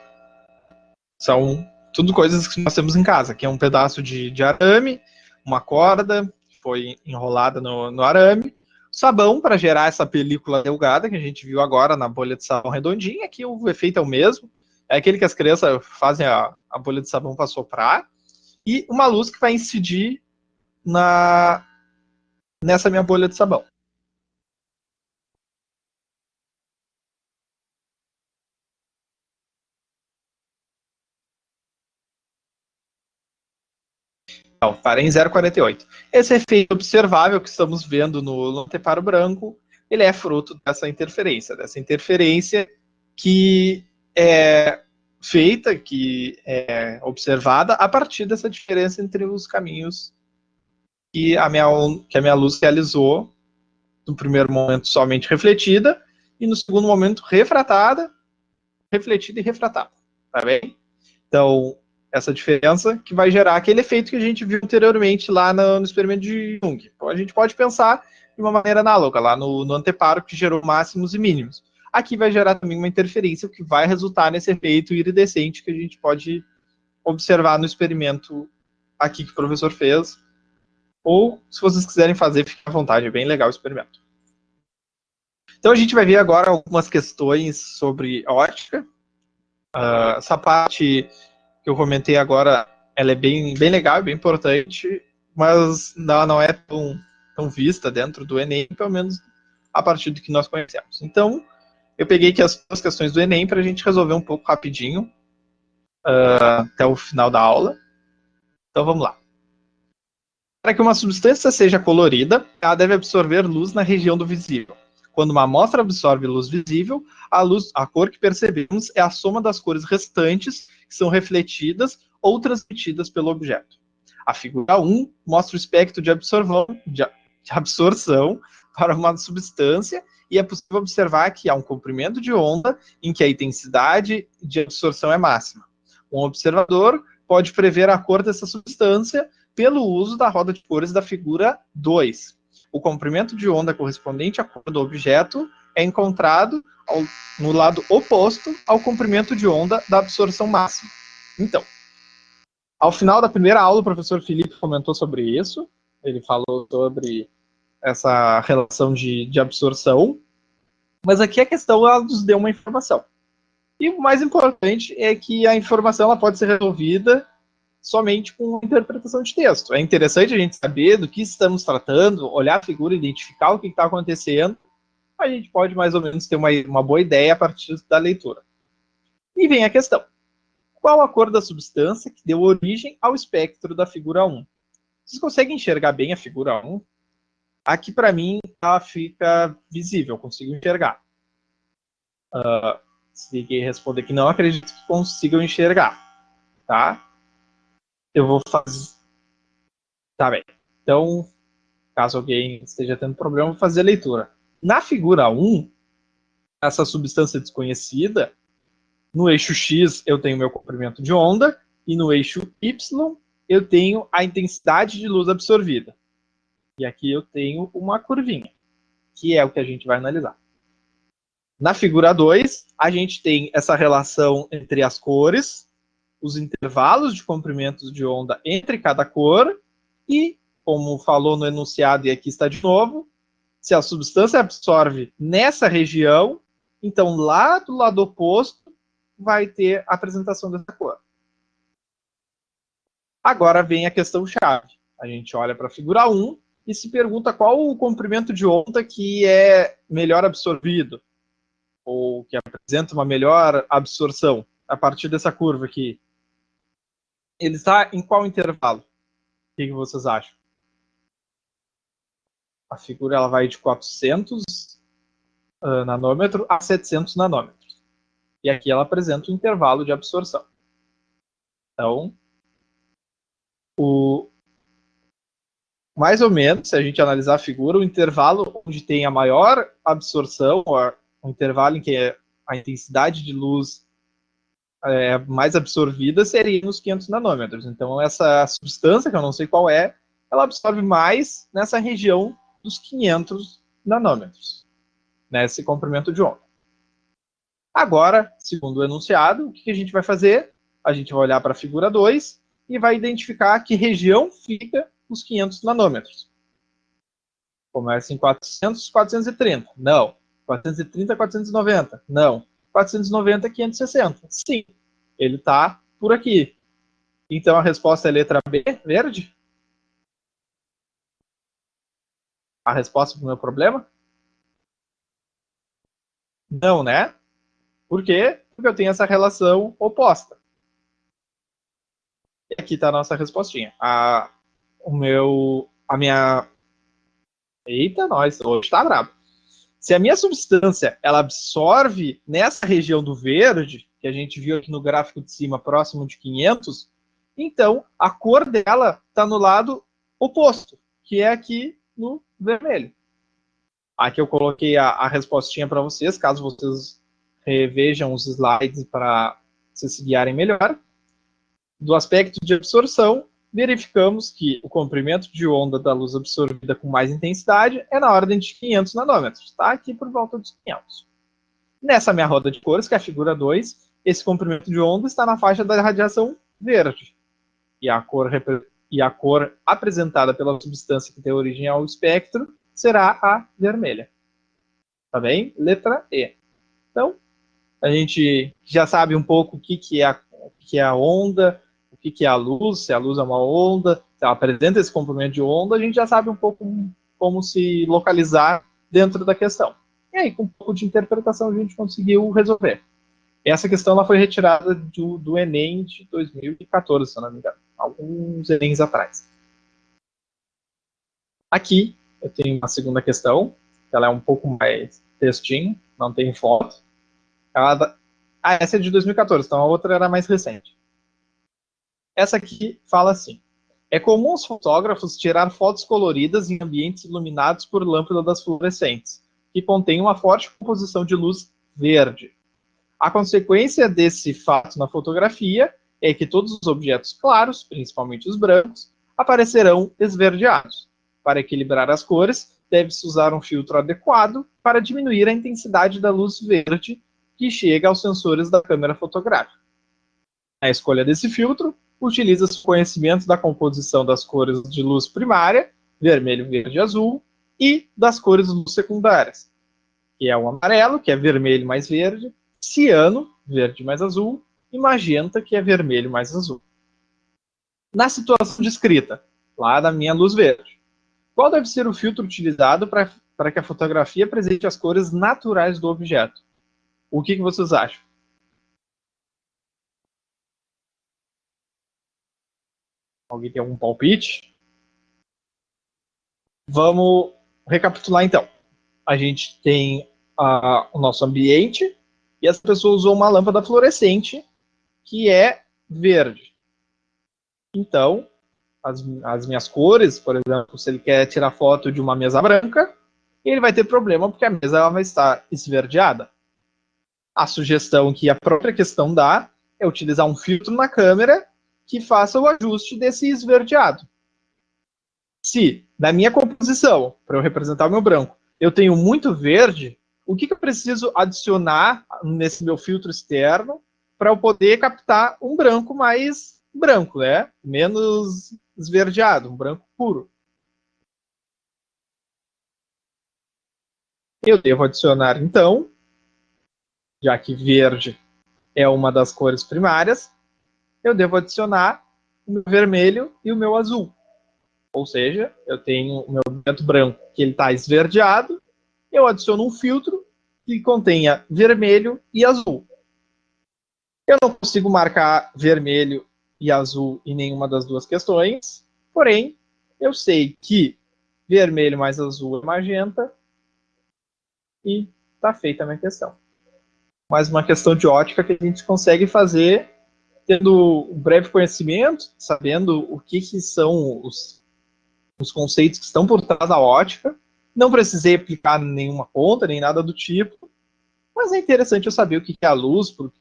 São tudo coisas que nós temos em casa. Aqui é um pedaço de arame, uma corda, que foi enrolada no arame, sabão para gerar essa película delgada que a gente viu agora na bolha de sabão redondinha. Aqui o efeito é o mesmo. É aquele que as crianças fazem a bolha de sabão para soprar. E uma luz que vai incidir nessa minha bolha de sabão. Então, parei em 0,48. Esse efeito observável que estamos vendo no anteparo branco, ele é fruto dessa interferência que é feita, que é observada a partir dessa diferença entre os caminhos que a minha luz realizou, no primeiro momento somente refletida, e no segundo momento refratada, refletida e refratada. Tá bem? Então, essa diferença que vai gerar aquele efeito que a gente viu anteriormente lá no experimento de Jung. Então, a gente pode pensar de uma maneira análoga, lá no anteparo que gerou máximos e mínimos. Aqui vai gerar também uma interferência que vai resultar nesse efeito iridescente que a gente pode observar no experimento aqui que o professor fez. Ou, se vocês quiserem fazer, fique à vontade, é bem legal o experimento. Então, a gente vai ver agora algumas questões sobre ótica. Essa parte que eu comentei agora, ela é bem legal, bem importante, mas ela não é tão vista dentro do Enem, pelo menos a partir do que nós conhecemos. Então, eu peguei aqui as duas questões do Enem para a gente resolver um pouco rapidinho, até o final da aula. Então, vamos lá. Para que uma substância seja colorida, ela deve absorver luz na região do visível. Quando uma amostra absorve luz visível, a cor que percebemos é a soma das cores restantes que são refletidas ou transmitidas pelo objeto. A figura 1 mostra o espectro de absorção para uma substância e é possível observar que há um comprimento de onda em que a intensidade de absorção é máxima. Um observador pode prever a cor dessa substância pelo uso da roda de cores da figura 2. O comprimento de onda correspondente à cor do objeto é encontrado no lado oposto ao comprimento de onda da absorção máxima. Então, ao final da primeira aula, o professor Felipe comentou sobre isso. Ele falou sobre essa relação de absorção. Mas aqui a questão, ela nos deu uma informação. E o mais importante é que a informação ela pode ser resolvida somente com interpretação de texto. É interessante a gente saber do que estamos tratando, olhar a figura, identificar o que está acontecendo. A gente pode mais ou menos ter uma boa ideia a partir da leitura. E vem a questão. Qual a cor da substância que deu origem ao espectro da figura 1? Vocês conseguem enxergar bem a figura 1? Aqui, para mim, ela fica visível, eu consigo enxergar. Se ninguém responder que não, acredito que consigam enxergar. Tá? Eu vou fazer... Tá bem. Então, caso alguém esteja tendo problema, vou fazer a leitura. Na figura 1, essa substância desconhecida, no eixo X eu tenho meu comprimento de onda, e no eixo Y eu tenho a intensidade de luz absorvida. E aqui eu tenho uma curvinha, que é o que a gente vai analisar. Na figura 2, a gente tem essa relação entre as cores, os intervalos de comprimentos de onda entre cada cor, e, como falou no enunciado, e aqui está de novo, se a substância absorve nessa região, então lá do lado oposto vai ter a apresentação dessa cor. Agora vem a questão-chave. A gente olha para a figura 1 e se pergunta qual o comprimento de onda que é melhor absorvido, ou que apresenta uma melhor absorção a partir dessa curva aqui. Ele está em qual intervalo? O que vocês acham? A figura ela vai de 400 nanômetros a 700 nanômetros. E aqui ela apresenta o intervalo de absorção. Então, mais ou menos, se a gente analisar a figura, o intervalo onde tem a maior absorção, o intervalo em que a intensidade de luz é mais absorvida seria nos 500 nanômetros. Então, essa substância, que eu não sei qual é, ela absorve mais nessa região dos 500 nanômetros, nesse comprimento de onda. Agora, segundo o enunciado, o que a gente vai fazer? A gente vai olhar para a figura 2 e vai identificar que região fica os 500 nanômetros. Começa em 400, 430. Não. 430, 490. Não. 490, 560. Sim, ele está por aqui. Então a resposta é letra B, verde? A resposta para o meu problema? Não, né? Por quê? Porque eu tenho essa relação oposta. E aqui está a nossa respostinha. A minha... Eita, nós, hoje está brabo. Se a minha substância ela absorve nessa região do verde, que a gente viu aqui no gráfico de cima, próximo de 500, então a cor dela está no lado oposto, que é aqui no vermelho. Aqui eu coloquei a respostinha para vocês, caso vocês revejam os slides para se guiarem melhor. Do aspecto de absorção, verificamos que o comprimento de onda da luz absorvida com mais intensidade é na ordem de 500 nanômetros, está aqui por volta dos 500. Nessa minha roda de cores, que é a figura 2, esse comprimento de onda está na faixa da radiação verde. E a cor apresentada pela substância que tem origem ao espectro será a vermelha. Tá bem? Letra E. Então, a gente já sabe um pouco o que é a onda, o que é a luz, se a luz é uma onda, se ela apresenta esse comprimento de onda, a gente já sabe um pouco como se localizar dentro da questão. E aí, com um pouco de interpretação, a gente conseguiu resolver. Essa questão ela foi retirada do Enem de 2014, se eu não me engano, alguns Enems atrás. Aqui, eu tenho uma segunda questão, ela é um pouco mais textinho, não tem foto. Essa é de 2014, então a outra era mais recente. Essa aqui fala assim: é comum os fotógrafos tirar fotos coloridas em ambientes iluminados por lâmpadas fluorescentes, que contêm uma forte composição de luz verde. A consequência desse fato na fotografia é que todos os objetos claros, principalmente os brancos, aparecerão esverdeados. Para equilibrar as cores, deve-se usar um filtro adequado para diminuir a intensidade da luz verde que chega aos sensores da câmera fotográfica. Na escolha desse filtro, utiliza-se o conhecimento da composição das cores de luz primária, vermelho, verde e azul, e das cores de luz secundárias, que é o amarelo, que é vermelho mais verde, ciano, verde mais azul, e magenta, que é vermelho mais azul. Na situação descrita, lá da minha luz verde, qual deve ser o filtro utilizado para que a fotografia apresente as cores naturais do objeto? O que vocês acham? Alguém tem algum palpite? Vamos recapitular então. A gente tem o nosso ambiente e as pessoas usam uma lâmpada fluorescente que é verde. Então, as minhas cores, por exemplo, se ele quer tirar foto de uma mesa branca, ele vai ter problema porque a mesa ela vai estar esverdeada. A sugestão que a própria questão dá é utilizar um filtro na câmera que faça o ajuste desse esverdeado. Se, na minha composição, para eu representar o meu branco, eu tenho muito verde, o que eu preciso adicionar nesse meu filtro externo para eu poder captar um branco mais branco, né? Menos esverdeado, um branco puro. Eu devo adicionar, então, já que verde é uma das cores primárias, eu devo adicionar o meu vermelho e o meu azul. Ou seja, eu tenho o meu objeto branco que ele está esverdeado, eu adiciono um filtro que contenha vermelho e azul. Eu não consigo marcar vermelho e azul em nenhuma das duas questões, porém, eu sei que vermelho mais azul é magenta e está feita a minha questão. Mais uma questão de ótica que a gente consegue fazer tendo um breve conhecimento, sabendo o que são os conceitos que estão por trás da ótica. Não precisei aplicar nenhuma conta, nem nada do tipo, mas é interessante eu saber o que é a luz, por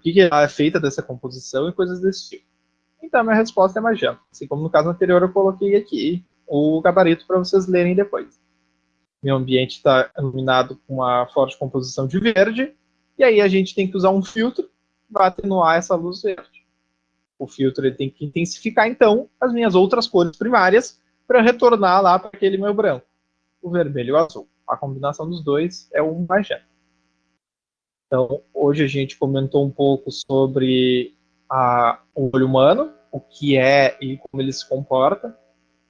que ela é feita dessa composição e coisas desse tipo. Então, a minha resposta é magenta. Assim como no caso anterior, eu coloquei aqui o gabarito para vocês lerem depois. Meu ambiente está iluminado com uma forte composição de verde, E aí a gente tem que usar um filtro para atenuar essa luz verde. O filtro ele tem que intensificar, então, as minhas outras cores primárias para retornar lá para aquele meu branco, o vermelho e o azul. A combinação dos dois é o magenta. Então, hoje a gente comentou um pouco sobre o olho humano, o que é e como ele se comporta.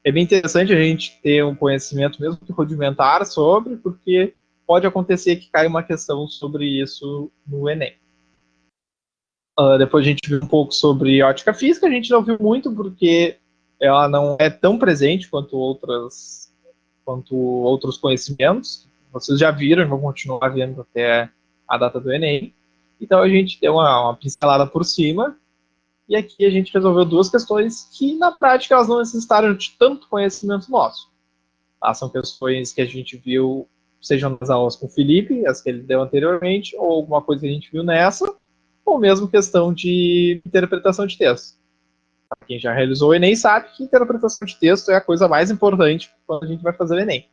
É bem interessante a gente ter um conhecimento, mesmo que rudimentar, sobre, porque pode acontecer que caia uma questão sobre isso no Enem. Depois a gente viu um pouco sobre ótica física, a gente não viu muito porque ela não é tão presente quanto outros conhecimentos. Vocês já viram e vão continuar vendo até a data do Enem. Então a gente deu uma pincelada por cima, e aqui a gente resolveu duas questões que, na prática, elas não necessitaram de tanto conhecimento nosso. São questões que a gente viu, sejam nas aulas com o Felipe, as que ele deu anteriormente, ou alguma coisa que a gente viu nessa, ou mesmo questão de interpretação de texto. Quem já realizou o Enem sabe que interpretação de texto é a coisa mais importante quando a gente vai fazer o Enem.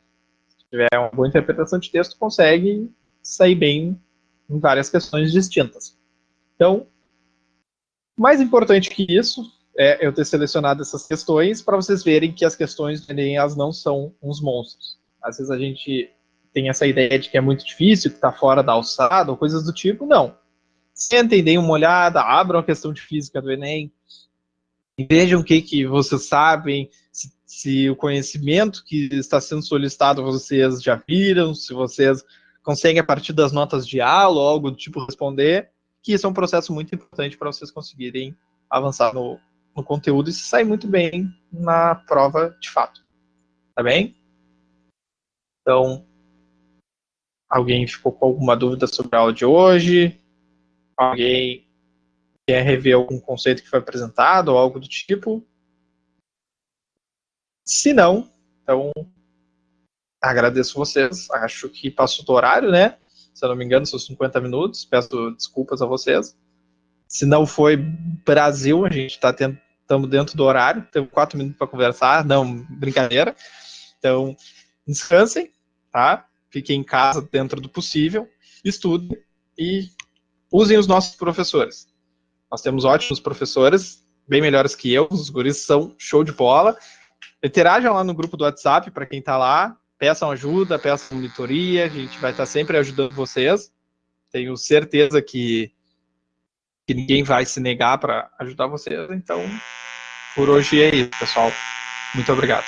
Se tiver uma boa interpretação de texto, consegue sair bem em várias questões distintas. Então, mais importante que isso é eu ter selecionado essas questões para vocês verem que as questões do Enem elas não são uns monstros. Às vezes a gente tem essa ideia de que é muito difícil, que está fora da alçada, ou coisas do tipo. Não. Sentem, deem uma olhada, abram a questão de física do Enem, e vejam o que vocês sabem, se o conhecimento que está sendo solicitado vocês já viram, se vocês conseguem, a partir das notas de aula ou algo do tipo, responder, que isso é um processo muito importante para vocês conseguirem avançar no conteúdo e se sair muito bem na prova de fato. Tá bem? Então, alguém ficou com alguma dúvida sobre a aula de hoje? Alguém quer rever algum conceito que foi apresentado ou algo do tipo? Se não, então agradeço vocês. Acho que passou do horário, né? Se eu não me engano, são 50 minutos. Peço desculpas a vocês. Se não foi Brasil, a gente está estamos dentro do horário. Temos 4 minutos para conversar. Não, brincadeira. Então, descansem, tá? Fiquem em casa dentro do possível. Estudem e usem os nossos professores. Nós temos ótimos professores, bem melhores que eu. Os guris são show de bola. Interajam lá no grupo do WhatsApp para quem está lá. Peçam ajuda, peçam monitoria. A gente vai estar sempre ajudando vocês. Tenho certeza que ninguém vai se negar para ajudar vocês. Então, por hoje é isso, pessoal. Muito obrigado.